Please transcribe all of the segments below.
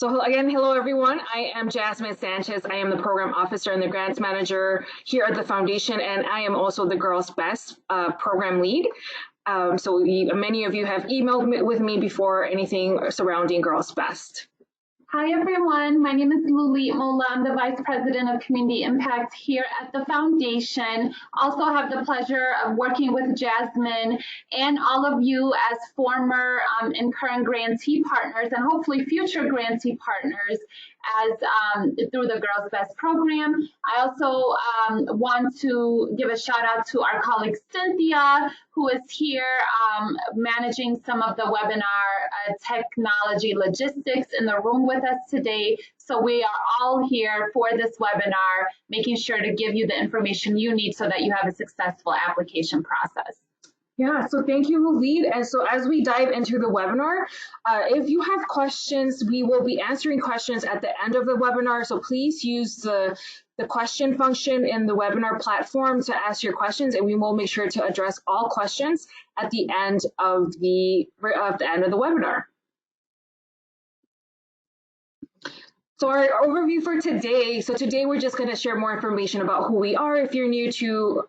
So again, hello everyone. I am Jasmine Sanchez. I am the program officer and the grants manager here at the foundation, and I am also the girlsBEST program lead. Many of you have emailed with me before anything surrounding girlsBEST. Hi everyone, my name is Lulit Mola. I'm the Vice President of Community Impact here at the Foundation. Also have the pleasure of working with Jasmine and all of you as former and current grantee partners and hopefully future grantee partners as through the girlsBEST program. I also want to give a shout out to our colleague Cynthia, who is here managing some of the webinar technology logistics in the room with us today. So we are all here for this webinar, making sure to give you the information you need so that you have a successful application process. Yeah, so thank you, Lulit. And so as we dive into the webinar, if you have questions, we will be answering questions at the end of the webinar. So please use the question function in the webinar platform to ask your questions, and we will make sure to address all questions at the end of the webinar. So our overview for today, today we're just going to share more information about who we are if you're new to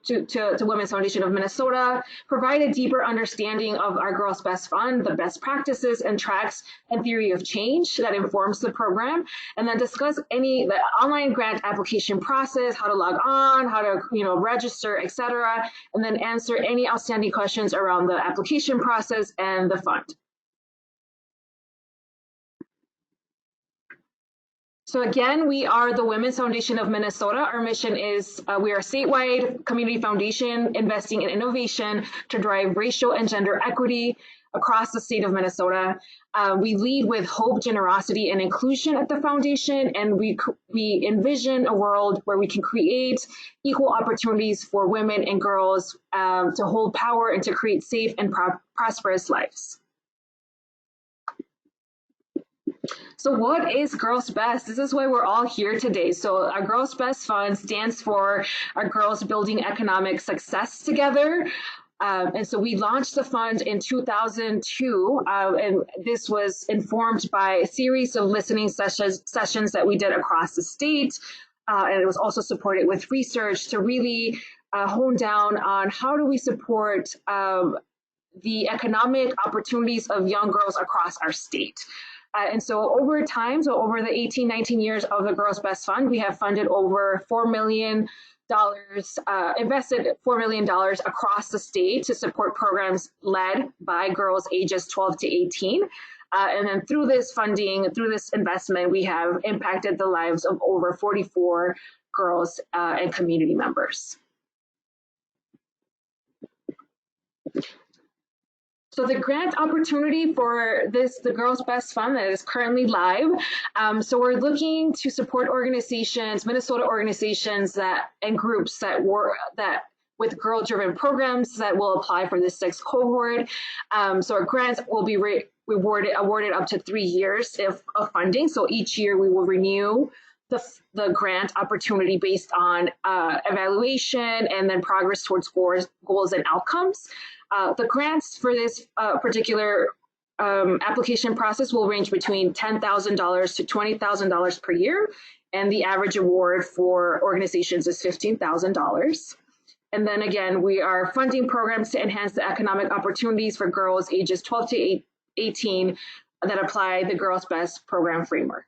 Women's Foundation of Minnesota, provide a deeper understanding of our girlsBEST Fund, the best practices and tracks and theory of change that informs the program, and then discuss the online grant application process, how to log on, how to register, etc., and then answer any outstanding questions around the application process and the fund. So again, we are the Women's Foundation of Minnesota. Our mission is we are a statewide community foundation investing in innovation to drive racial and gender equity across the state of Minnesota. We lead with hope, generosity, and inclusion at the foundation, and we envision a world where we can create equal opportunities for women and girls to hold power and to create safe and prosperous lives. So what is girlsBEST? This is why we're all here today. So our girlsBEST Fund stands for our Girls Building Economic Success Together. And so we launched the fund in 2002, and this was informed by a series of listening sessions that we did across the state. And it was also supported with research to really hone down on how do we support the economic opportunities of young girls across our state. And so over time, over the 19 years of the girlsBEST Fund, we have funded over $4 million, invested $4 million across the state to support programs led by girls ages 12 to 18. And then through this funding, through this investment, we have impacted the lives of over 44 girls and community members. So the grant opportunity for the girlsBEST Fund that is currently live. So we're looking to support organizations, Minnesota organizations and groups with girl-driven programs that will apply for this 6th cohort. So our grants will be awarded up to 3 years of funding. So each year we will renew the grant opportunity based on evaluation and then progress towards goals and outcomes. The grants for this particular application process will range between $10,000 to $20,000 per year, and the average award for organizations is $15,000. And then again, we are funding programs to enhance the economic opportunities for girls ages 12 to 18 that apply the girlsBEST program framework.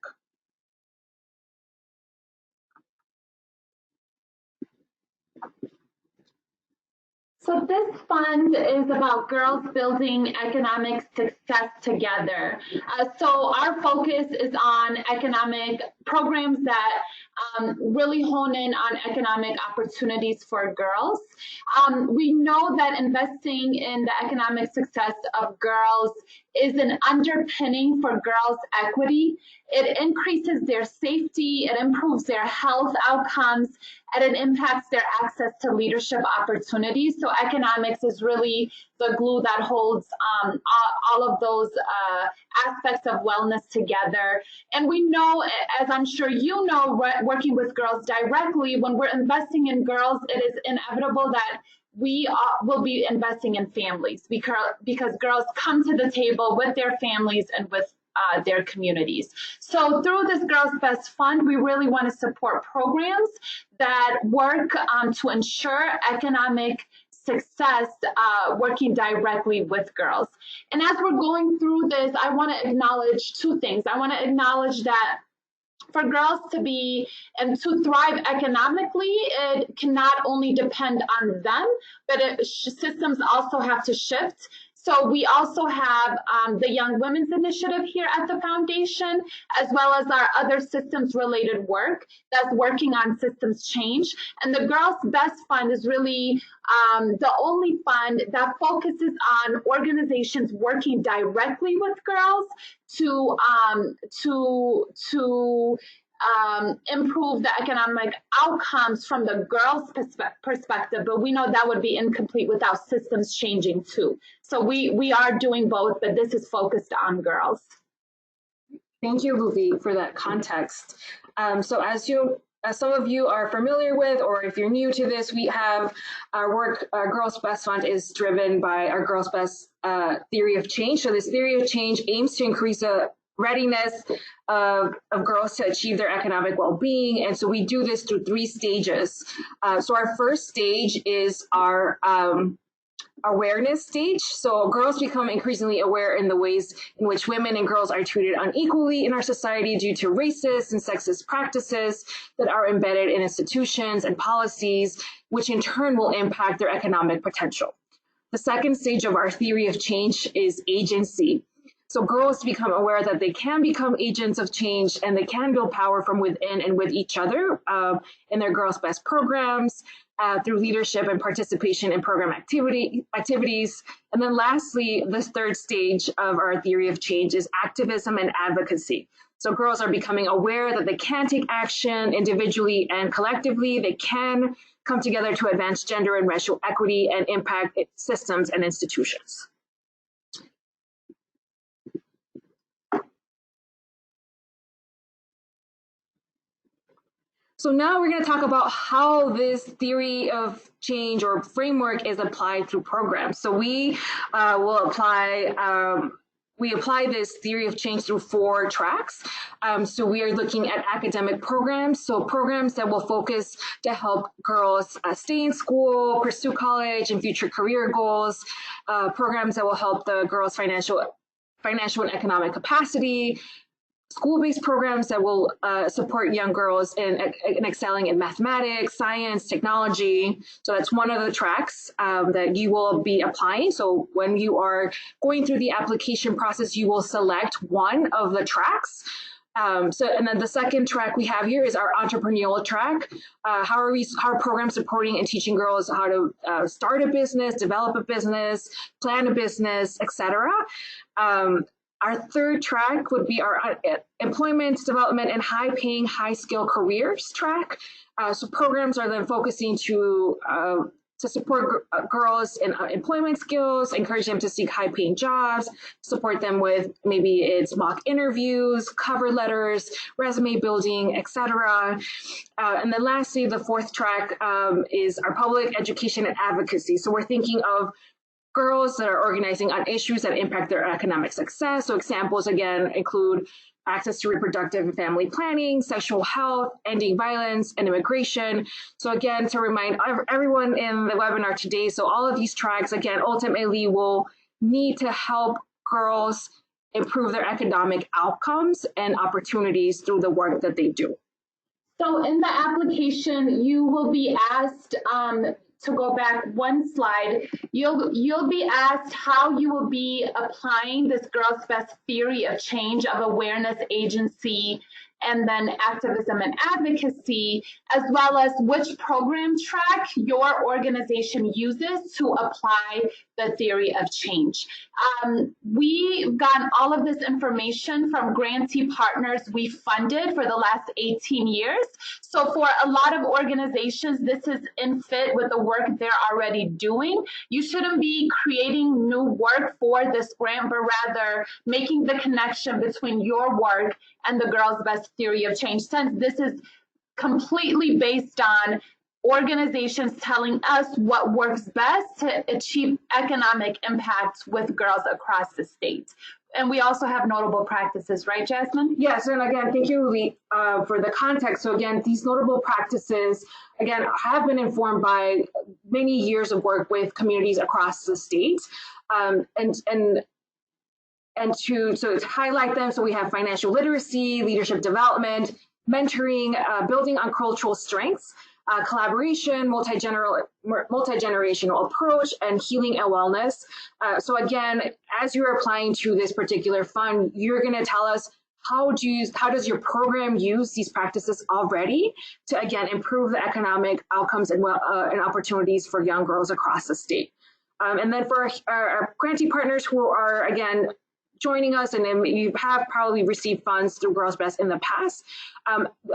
So this fund is about girls building economic success together. So our focus is on economic programs that really hone in on economic opportunities for girls. We know that investing in the economic success of girls is an underpinning for girls' equity. It increases their safety, it improves their health outcomes, and it impacts their access to leadership opportunities. So economics is really the glue that holds all of those aspects of wellness together. And we know, as I'm sure you know, working with girls directly, when we're investing in girls, it is inevitable that we will be investing in families because girls come to the table with their families and with their communities. So through this girlsBEST Fund, we really want to support programs that work to ensure economic success, working directly with girls. And as we're going through this, I want to acknowledge two things. I want to acknowledge that for girls to be and to thrive economically, it cannot only depend on them, but systems also have to shift. So we also have the Young Women's Initiative here at the foundation, as well as our other systems related work that's working on systems change. And the girlsBEST Fund is really the only fund that focuses on organizations working directly with girls to improve the economic outcomes from the girls' perspective, but we know that would be incomplete without systems changing too. So we are doing both, but this is focused on girls. Thank you, Luvi, for that context. So as some of you are familiar with, or if you're new to this, we have our work, our girlsBEST Fund is driven by our girlsBEST theory of change. So this theory of change aims to increase the readiness of girls to achieve their economic well-being. And so we do this through 3 stages. So our first stage is our awareness stage. So girls become increasingly aware in the ways in which women and girls are treated unequally in our society due to racist and sexist practices that are embedded in institutions and policies, which in turn will impact their economic potential. The second stage of our theory of change is agency. So girls become aware that they can become agents of change and they can build power from within and with each other in their girlsBEST programs, through leadership and participation in program activities. And then lastly, this third stage of our theory of change is activism and advocacy. So girls are becoming aware that they can take action individually and collectively. They can come together to advance gender and racial equity and impact systems and institutions. So now we're going to talk about how this theory of change or framework is applied through programs. So we will apply this theory of change through 4 tracks. So we are looking at academic programs, so programs that will focus to help girls stay in school, pursue college and future career goals, programs that will help the girls' financial and economic capacity, school-based programs that will support young girls in excelling in mathematics, science, technology. So that's one of the tracks that you will be applying. So when you are going through the application process, you will select one of the tracks. And then the second track we have here is our entrepreneurial track. How are programs supporting and teaching girls how to start a business, develop a business, plan a business, etc. Our third track would be our employment development and high-paying, high-skill careers track. So programs are then focusing to support girls in employment skills, encourage them to seek high-paying jobs, support them with maybe it's mock interviews, cover letters, resume building, etc. And then lastly, the fourth track is our public education and advocacy. So we're thinking of girls that are organizing on issues that impact their economic success. So examples, again, include access to reproductive and family planning, sexual health, ending violence, and immigration. So again, to remind everyone in the webinar today, so all of these tracks, again, ultimately will need to help girls improve their economic outcomes and opportunities through the work that they do. So in the application, you will be asked to go back one slide, you'll be asked how you will be applying this girlsBEST theory of change of awareness, agency, and then activism and advocacy, as well as which program track your organization uses to apply the theory of change. We've gotten all of this information from grantee partners we funded for the last 18 years. So for a lot of organizations, this is in fit with the work they're already doing. You shouldn't be creating new work for this grant, but rather making the connection between your work and the girlsBEST theory of change, since this is completely based on organizations telling us what works best to achieve economic impact with girls across the state. And we also have notable practices, right, Jasmine? Yes, and again, thank you, Lee, for the context. So again, these notable practices, again, have been informed by many years of work with communities across the state. To highlight them, so we have financial literacy, leadership development, mentoring, building on cultural strengths, collaboration, multi-generational approach, and healing and wellness. So again, as you're applying to this particular fund, you're going to tell us how does your program use these practices already to, again, improve the economic outcomes and opportunities for young girls across the state. And then for our grantee partners who are, again, joining us, and then you have probably received funds through girlsBEST in the past.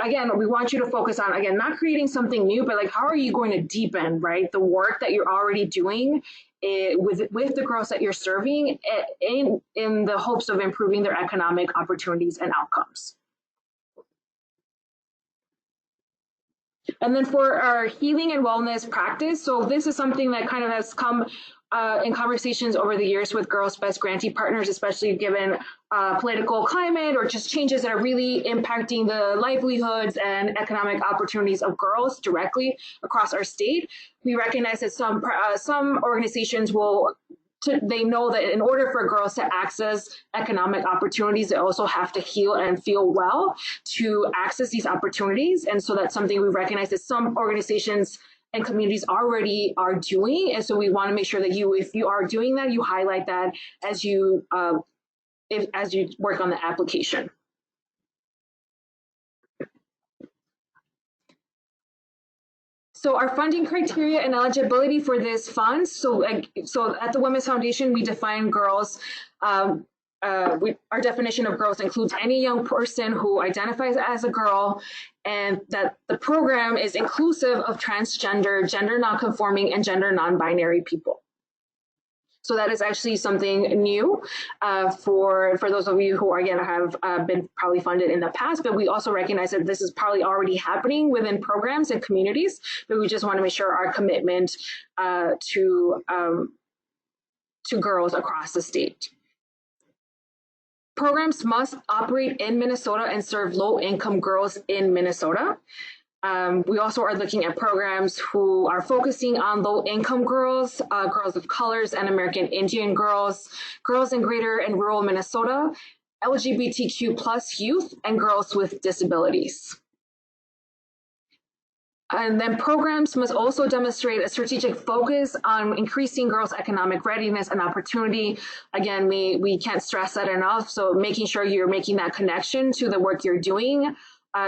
Again, we want you to focus on, again, not creating something new, but like, how are you going to deepen, right, the work that you're already doing with the girls that you're serving in the hopes of improving their economic opportunities and outcomes. And then for our healing and wellness practice, so this is something that kind of has come in conversations over the years with girlsBEST grantee partners, especially given political climate or just changes that are really impacting the livelihoods and economic opportunities of girls directly across our state. We recognize that some organizations they know that in order for girls to access economic opportunities, they also have to heal and feel well to access these opportunities. And so that's something we recognize that some organizations and communities already are doing. And so we want to make sure that if you are doing that, you highlight that as you work on the application. So our funding criteria and eligibility for this fund. So at the Women's Foundation, we define girls. Our definition of girls includes any young person who identifies as a girl, and that the program is inclusive of transgender, gender nonconforming, and gender non-binary people. So that is actually something new for those of you who, again, have been probably funded in the past, but we also recognize that this is probably already happening within programs and communities, but we just want to make sure our commitment to girls across the state. Programs must operate in Minnesota and serve low-income girls in Minnesota. We also are looking at programs who are focusing on low-income girls, girls of colors and American Indian girls, girls in greater and rural Minnesota, LGBTQ plus youth, and girls with disabilities. And then programs must also demonstrate a strategic focus on increasing girls' economic readiness and opportunity. Again, we can't stress that enough. So making sure you're making that connection to the work you're doing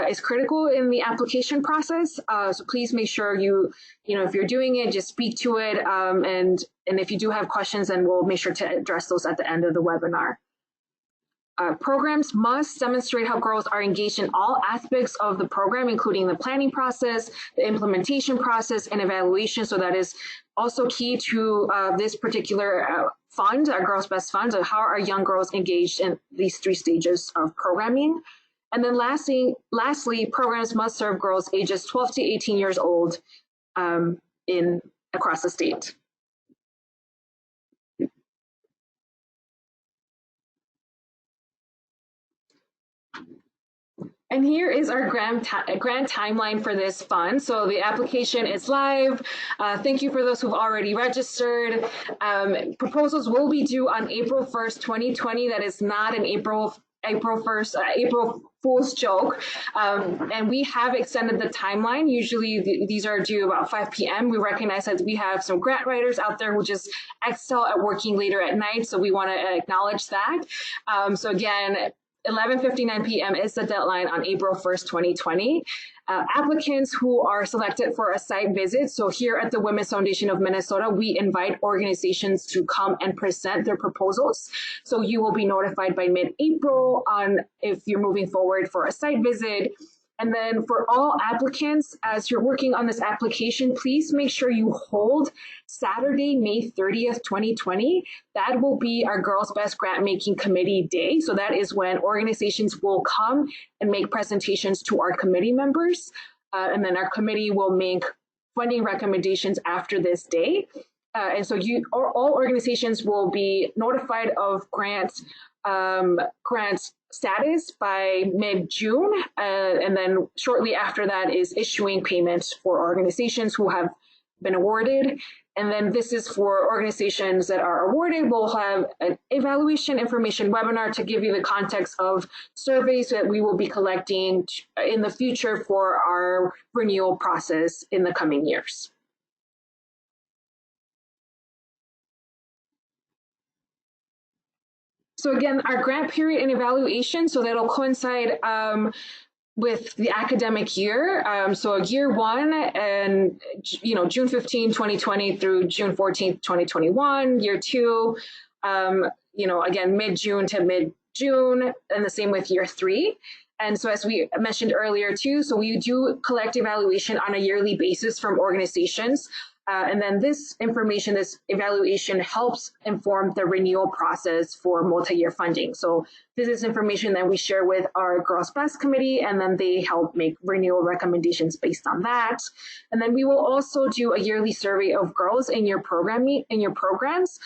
is critical in the application process. So please make sure if you're doing it, just speak to it. And if you do have questions, then we'll make sure to address those at the end of the webinar. Programs must demonstrate how girls are engaged in all aspects of the program, including the planning process, the implementation process, and evaluation. So that is also key to this particular fund, our girlsBEST fund, how are young girls engaged in these 3 stages of programming. And then lastly, programs must serve girls ages 12 to 18 years old across the state. And here is our grant timeline for this fund. So the application is live. Thank you for those who've already registered. Proposals will be due on April 1st, 2020. That is not an April Fool's joke. And we have extended the timeline. Usually these are due about 5 p.m. We recognize that we have some grant writers out there who just excel at working later at night. So we want to acknowledge that. So again, 11:59 p.m. is the deadline on April 1st, 2020. Applicants who are selected for a site visit. So here at the Women's Foundation of Minnesota, we invite organizations to come and present their proposals. So you will be notified by mid-April on if you're moving forward for a site visit. And then for all applicants, as you're working on this application, please make sure you hold Saturday, May 30th, 2020. That will be our girlsBEST Grant Making Committee Day. So that is when organizations will come and make presentations to our committee members. And then our committee will make funding recommendations after this day. And so all organizations will be notified of grants grant status by mid-June, and then shortly after that is issuing payments for organizations who have been awarded. And then this is for organizations that are awarded. We'll have an evaluation information webinar to give you the context of surveys that we will be collecting in the future for our renewal process in the coming years. So again, our grant period and evaluation, so that'll coincide with the academic year. So year one, and June 15, 2020 through June 14, 2021. Year two, again, mid-June to mid-June, and the same with year three. And so as we mentioned earlier too, so we do collect evaluation on a yearly basis from organizations. And then this information, this evaluation helps inform the renewal process for multi-year funding. So this is information that we share with our girlsBEST committee, and then they help make renewal recommendations based on that. And then we will also do a yearly survey of girls in your programs.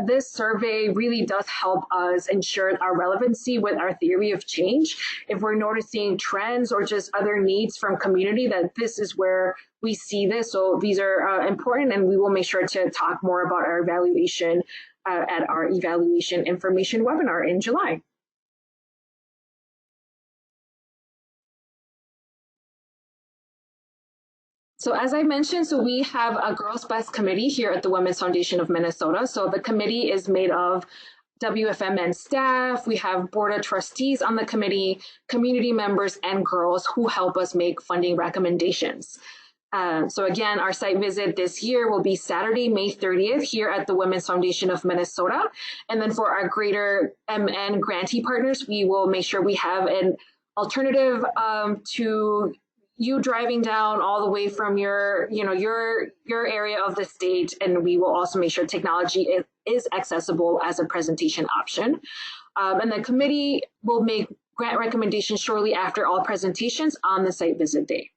This survey really does help us ensure our relevancy with our theory of change. If we're noticing trends or just other needs from community, that this is where we see this. So these are important, and we will make sure to talk more about our evaluation at our evaluation information webinar in July. So as I mentioned, so we have a girlsBEST committee here at the Women's Foundation of Minnesota. So the committee is made of WFMN staff. We have board of trustees on the committee, community members, and girls who help us make funding recommendations. So again, our site visit this year will be Saturday, May 30th here at the Women's Foundation of Minnesota. And then for our greater MN grantee partners, we will make sure we have an alternative to you driving down all the way from your area of the state, and we will also make sure technology is accessible as a presentation option. And the committee will make grant recommendations shortly after all presentations on the site visit day.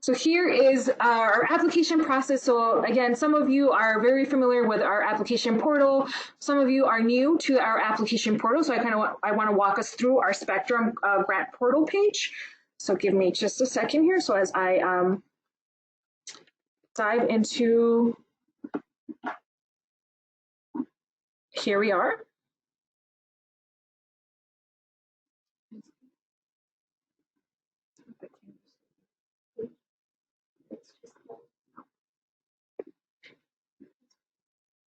So here is our application process. So again, some of you are very familiar with our application portal. Some of you are new to our application portal. So I want to walk us through our Spectrum grant portal page. So give me just a second here. So as I dive into, here we are.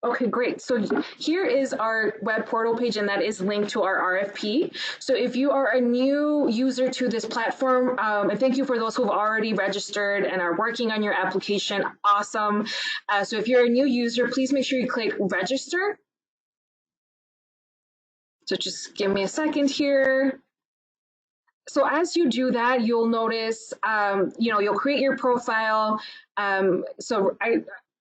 Okay, great. So here is our web portal page, and that is linked to our RFP. So if you are a new user to this platform, and thank you for those who've already registered and are working on your application, awesome. So if you're a new user, please make sure you click register. So just give me a second here. So as you do that, you'll notice, you'll create your profile. So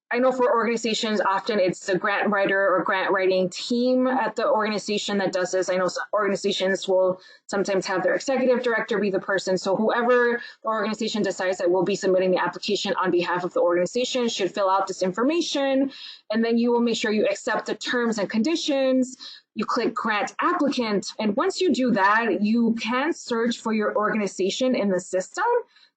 I know for organizations, often it's the grant writer or grant writing team at the organization that does this. I know some organizations will sometimes have their executive director be the person. So whoever the organization decides that will be submitting the application on behalf of the organization should fill out this information. And then you will make sure you accept the terms and conditions. You click grant applicant. And once you do that, you can search for your organization in the system.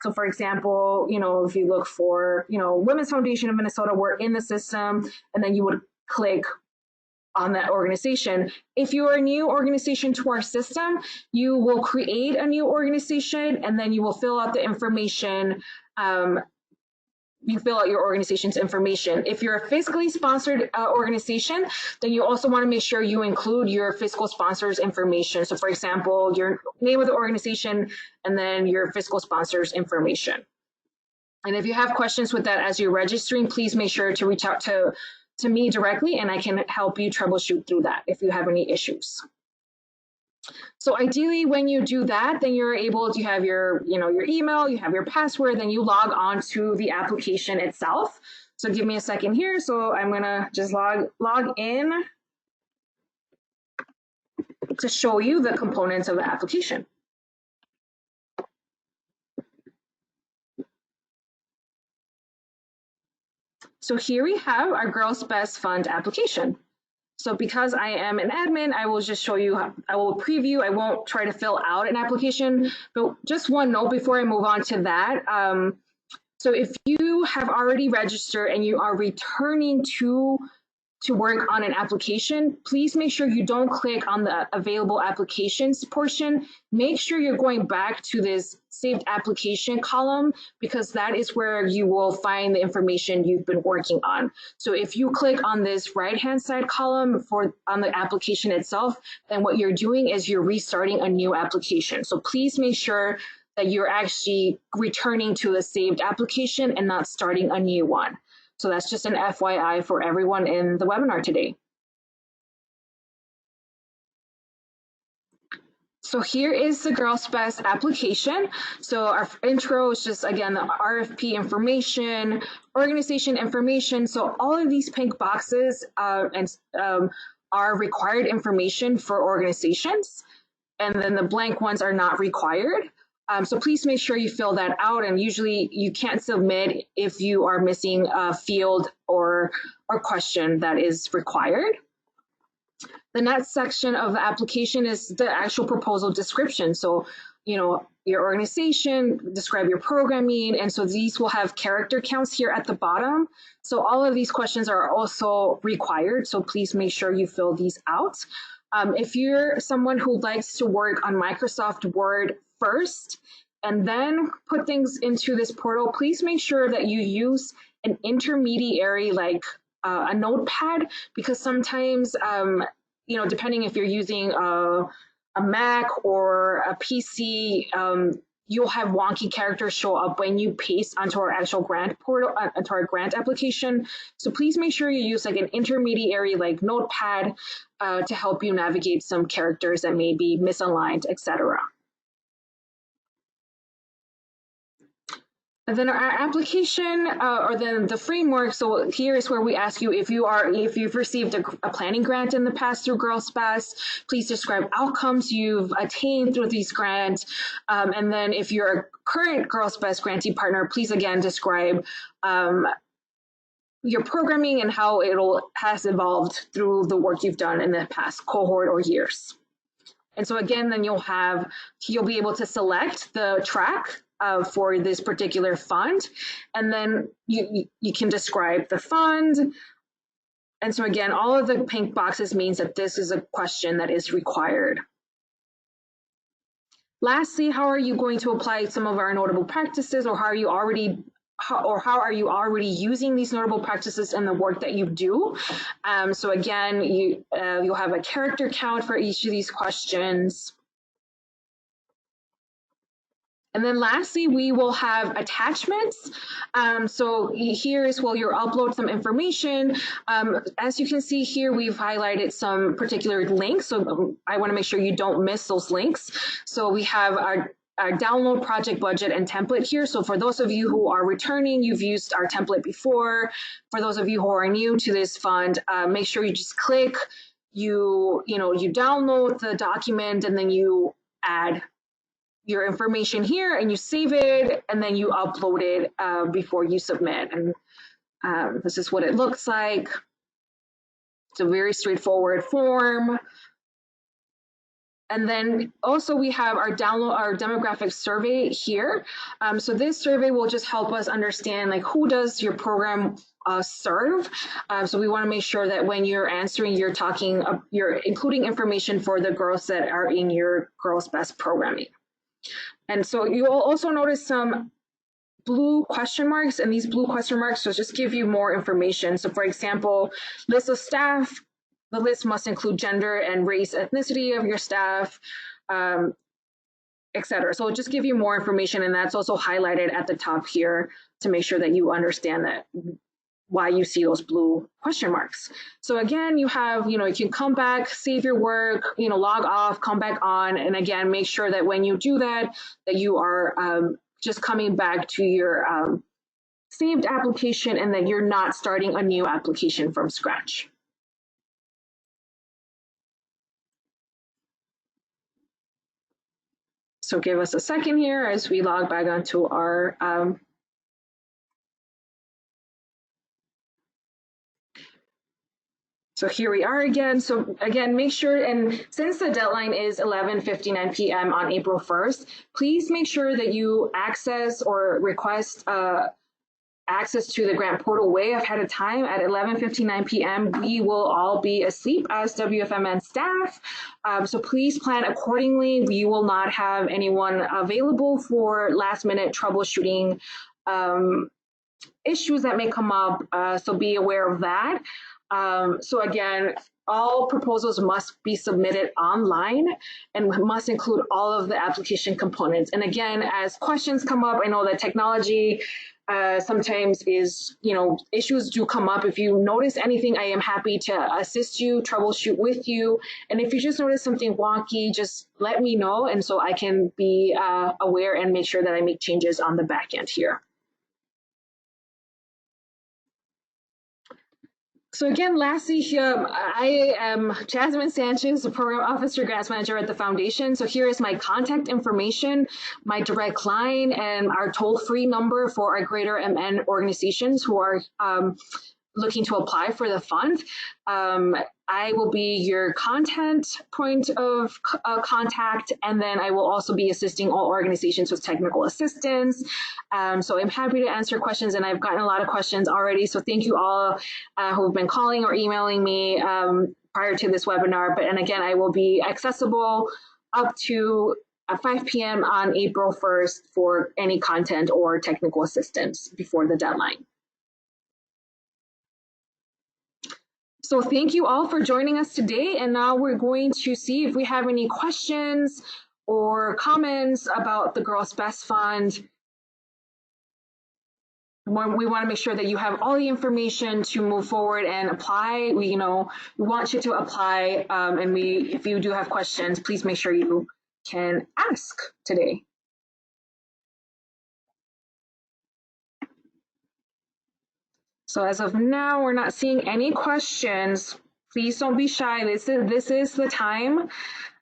So for example, if you look for, Women's Foundation of Minnesota, we're in the system, and then you would click on that organization. If you're a new organization to our system, you will create a new organization, and then you will fill out the information. You fill out your organization's information. If you're a fiscally sponsored organization, then you also want to make sure you include your fiscal sponsor's information. So for example, your name of the organization and then your fiscal sponsor's information. And if you have questions with that as you're registering, please make sure to reach out to me directly, and I can help you troubleshoot through that if you have any issues. So ideally, when you do that, then you're able to have your email, you have your password, then you log on to the application itself. So give me a second here. So I'm gonna just log in to show you the components of the application. So here we have our girlsBEST Fund application. So because I am an admin, I will just show you, I will preview, I won't try to fill out an application, but just one note before I move on to that. So if you have already registered and you are returning to work on an application, please make sure you don't click on the available applications portion. Make sure you're going back to this saved application column, because that is where you will find the information you've been working on. So if you click on this right-hand side column on the application itself, then what you're doing is you're restarting a new application. So please make sure that you're actually returning to a saved application and not starting a new one. So that's just an FYI for everyone in the webinar today. So here is the girlsBEST application. So our intro is just, again, the RFP information, organization information. So all of these pink boxes are required information for organizations, and then the blank ones are not required. So please make sure you fill that out, and usually you can't submit if you are missing a field or question that is required. The next section of the application is the actual proposal description. So, your organization, describe your programming, and so these will have character counts here at the bottom. So all of these questions are also required, so please make sure you fill these out. If you're someone who likes to work on Microsoft Word first and then put things into this portal, please make sure that you use an intermediary like a notepad, because sometimes, depending if you're using a Mac or a PC, you'll have wonky characters show up when you paste onto our actual grant portal, onto our grant application. So please make sure you use like an intermediary like notepad to help you navigate some characters that may be misaligned, etc. And then our application, or then the framework. So here is where we ask you if you've received a planning grant in the past through girlsBEST, please describe outcomes you've attained through these grants. And then if you're a current girlsBEST grantee partner, please again describe your programming and how has evolved through the work you've done in the past cohort or years. And so again, then you'll be able to select the track for this particular fund, and then you can describe the fund. And so again, all of the pink boxes means that this is a question that is required. Lastly, how are you going to apply some of our notable practices, or how are you already using these notable practices in the work that you do? So again, you'll have a character count for each of these questions. And then lastly, we will have attachments. So here is where you'll upload some information. As you can see here, we've highlighted some particular links. So I want to make sure you don't miss those links. So we have our download project budget and template here. So for those of you who are returning, you've used our template before. For those of you who are new to this fund, make sure you just click, you download the document, and then you add your information here and you save it, and then you upload it before you submit. And this is what it looks like. It's a very straightforward form. And then also we have our demographic survey here. So this survey will just help us understand who does your program serve. So we want to make sure that when you're answering, you're including information for the girls that are in your girlsBEST programming. And so you will also notice some blue question marks, and these blue question marks will just give you more information. So for example, list of staff, the list must include gender and race, ethnicity of your staff, etc. So it'll just give you more information, and that's also highlighted at the top here to make sure that you understand that why you see those blue question marks. So again, you have, you can come back, save your work, log off, come back on. And again, make sure that when you do that, that you are just coming back to your saved application, and that you're not starting a new application from scratch. So give us a second here as we log back onto our So here we are again. So again, make sure, and since the deadline is 11:59 p.m. on April 1st, please make sure that you access or request access to the grant portal way ahead of time. At 11:59 p.m. we will all be asleep as WFMN staff. So please plan accordingly. We will not have anyone available for last minute troubleshooting issues that may come up. So be aware of that. So again, all proposals must be submitted online and must include all of the application components. And again, as questions come up, I know that technology sometimes is, issues do come up. If you notice anything, I am happy to assist you, troubleshoot with you. And if you just notice something wonky, just let me know. And so I can be aware and make sure that I make changes on the back end here. So again, lastly, I am Jasmine Sanchez, the Program Officer Grants Manager at the Foundation. So here is my contact information, my direct line, and our toll-free number for our greater MN organizations who are looking to apply for the fund. I will be your content point of contact, and then I will also be assisting all organizations with technical assistance. So I'm happy to answer questions, and I've gotten a lot of questions already. So thank you all who have been calling or emailing me prior to this webinar. And again, I will be accessible up to 5 p.m. on April 1st for any content or technical assistance before the deadline. So thank you all for joining us today. And now we're going to see if we have any questions or comments about the girlsBEST Fund. We want to make sure that you have all the information to move forward and apply. We want you to apply. And if you do have questions, please make sure you can ask today. So as of now, we're not seeing any questions. Please don't be shy. This is the time.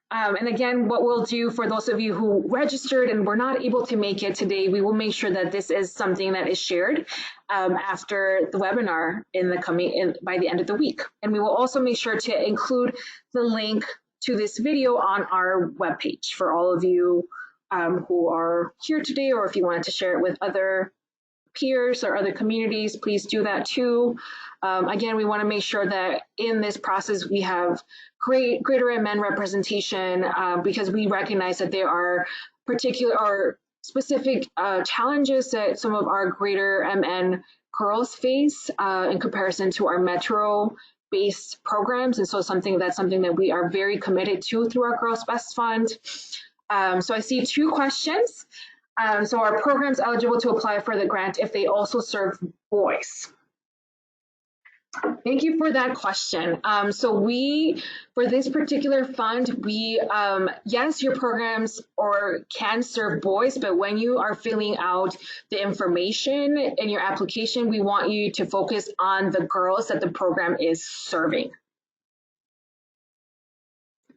And again, what we'll do for those of you who registered and were not able to make it today, we will make sure that this is something that is shared after the webinar by the end of the week. And we will also make sure to include the link to this video on our webpage for all of you who are here today, or if you wanted to share it with other peers or other communities, please do that too. Again, we want to make sure that in this process we have greater MN representation because we recognize that there are particular or specific challenges that some of our greater MN girls face in comparison to our metro-based programs. And so something that we are very committed to through our girlsBEST Fund. So I see two questions. So are programs eligible to apply for the grant if they also serve boys? Thank you for that question. So for this particular fund, yes, your programs can serve boys, but when you are filling out the information in your application, we want you to focus on the girls that the program is serving.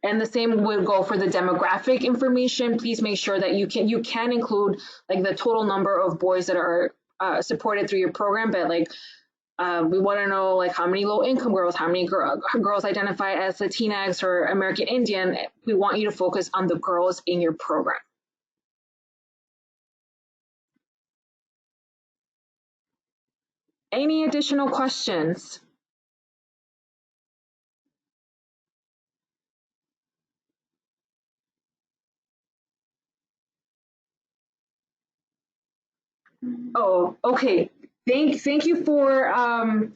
And the same would go for the demographic information. Please make sure that you can include like the total number of boys that are supported through your program, but we want to know like how many low-income girls, how many girls identify as Latinx or American Indian. We want you to focus on the girls in your program. Any additional questions? Oh, okay. Thank you for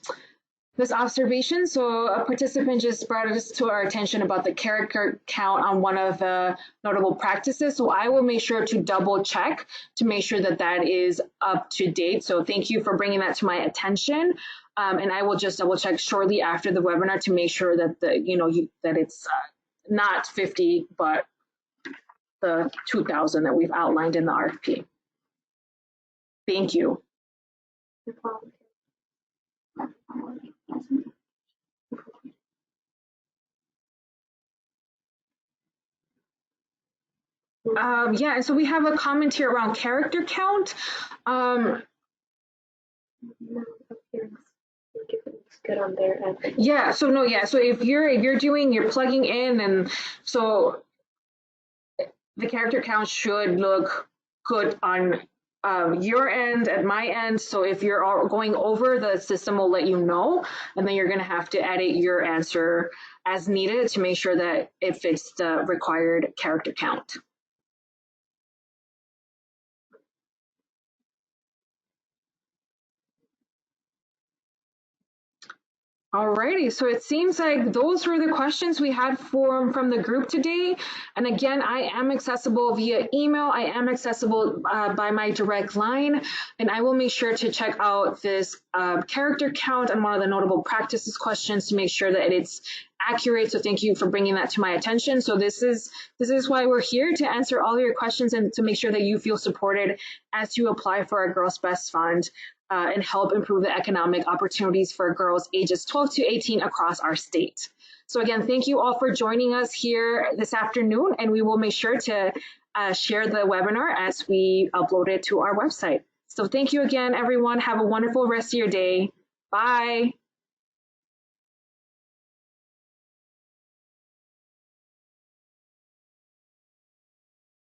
this observation. So a participant just brought us to our attention about the character count on one of the notable practices. So I will make sure to double check to make sure that that is up to date. So thank you for bringing that to my attention. And I will just double check shortly after the webinar to make sure that that it's not 50, but the 2,000 that we've outlined in the RFP. Thank you. Yeah, and so we have a comment here around character count. good on their end. Yeah, so no, yeah. So if you're plugging in, and so the character count should look good on your end, at my end. So if you're all going over, the system will let you know, and then you're going to have to edit your answer as needed to make sure that it fits the required character count. Alrighty, so it seems like those were the questions we had from the group today. And again, I am accessible via email. I am accessible by my direct line, and I will make sure to check out this character count and one of the notable practices questions to make sure that it's accurate. So thank you for bringing that to my attention. So this is why we're here, to answer all your questions and to make sure that you feel supported as you apply for our girlsBEST fund. And help improve the economic opportunities for girls ages 12 to 18 across our state. So again, thank you all for joining us here this afternoon, and we will make sure to share the webinar as we upload it to our website. So thank you again, everyone. Have a wonderful rest of your day. Bye.